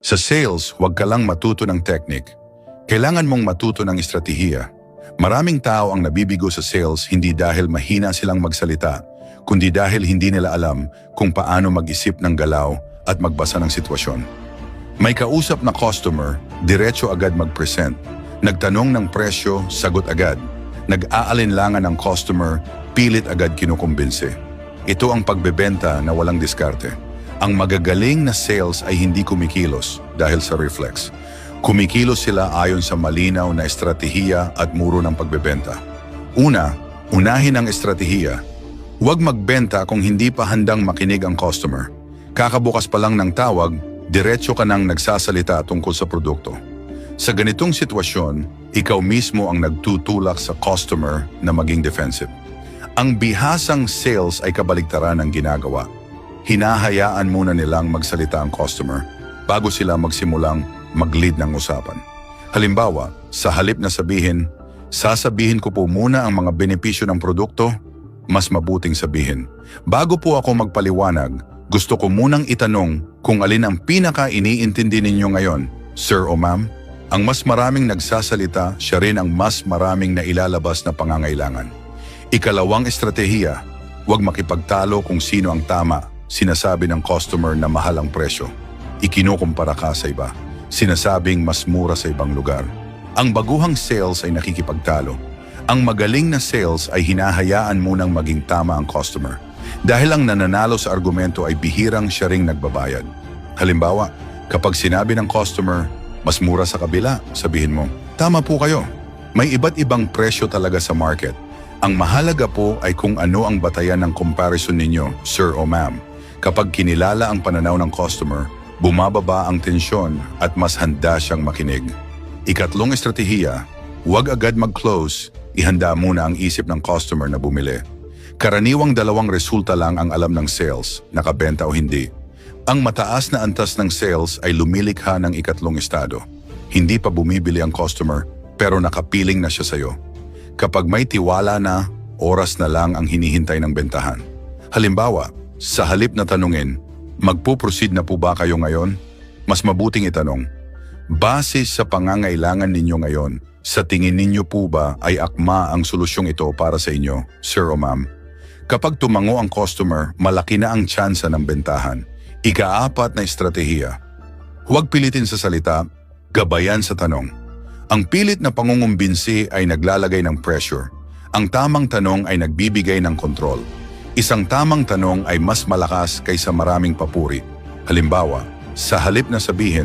Sa sales, huwag ka lang matuto ng technique. Kailangan mong matuto ng estratehiya. Maraming tao ang nabibigo sa sales hindi dahil mahina silang magsalita, kundi dahil hindi nila alam kung paano mag-isip ng galaw at magbasa ng sitwasyon. May kausap na customer, diretso agad mag-present. Nagtanong ng presyo, sagot agad. Nag-aalinlangan ng customer, pilit agad kinukumbinse. Ito ang pagbebenta na walang diskarte. Ang magagaling na sales ay hindi kumikilos dahil sa reflex. Kumikilos sila ayon sa malinaw na estratehiya at muro ng pagbebenta. Una, unahin ang estratehiya. Huwag magbenta kung hindi pa handang makinig ang customer. Kakabukas pa lang ng tawag, diretso ka nang nagsasalita tungkol sa produkto. Sa ganitong sitwasyon, ikaw mismo ang nagtutulak sa customer na maging defensive. Ang bihasang sales ay kabaligtaran ng ginagawa. Hinahayaan muna nilang magsalita ang customer bago sila magsimulang mag-lead ng usapan. Halimbawa, sa halip na sasabihin ko po muna ang mga benepisyo ng produkto, mas mabuting sabihin. Bago po ako magpaliwanag, gusto ko munang itanong kung alin ang pinaka-iniintindi ninyo ngayon, sir o ma'am. Ang mas maraming nagsasalita, siya rin ang mas maraming nailalabas na pangangailangan. Ikalawang estratehiya, huwag makipagtalo kung sino ang tama. Sinasabi ng customer na mahal ang presyo. Ikinukumpara ka sa iba. Sinasabing mas mura sa ibang lugar. Ang baguhang sales ay nakikipagtalo. Ang magaling na sales ay hinahayaan munang maging tama ang customer. Dahil ang nananalo sa argumento ay bihirang siya ring nagbabayad. Halimbawa, kapag sinabi ng customer, mas mura sa kabila, sabihin mo, tama po kayo. May iba't ibang presyo talaga sa market. Ang mahalaga po ay kung ano ang batayan ng comparison ninyo, sir o ma'am. Kapag kinilala ang pananaw ng customer, bumababa ang tensyon at mas handa siyang makinig. Ikatlong estratehiya, huwag agad mag-close, ihanda muna ang isip ng customer na bumili. Karaniwang dalawang resulta lang ang alam ng sales, nakabenta o hindi. Ang mataas na antas ng sales ay lumilikha ng ikatlong estado. Hindi pa bumibili ang customer, pero nakapiling na siya sa'yo. Kapag may tiwala na, oras na lang ang hinihintay ng bentahan. Halimbawa, sa halip na tanungin, magpo-proceed na po ba kayo ngayon? Mas mabuting itanong, base sa pangangailangan ninyo ngayon, sa tingin ninyo po ba ay akma ang solusyong ito para sa inyo, sir o ma'am? Kapag tumango ang customer, malaki na ang tsansa ng bentahan. Ika-apat na estratehiya. Huwag pilitin sa salita, gabayan sa tanong. Ang pilit na pangungumbinsi ay naglalagay ng pressure. Ang tamang tanong ay nagbibigay ng kontrol. Isang tamang tanong ay mas malakas kaysa maraming papuri. Halimbawa, sa halip na sabihin,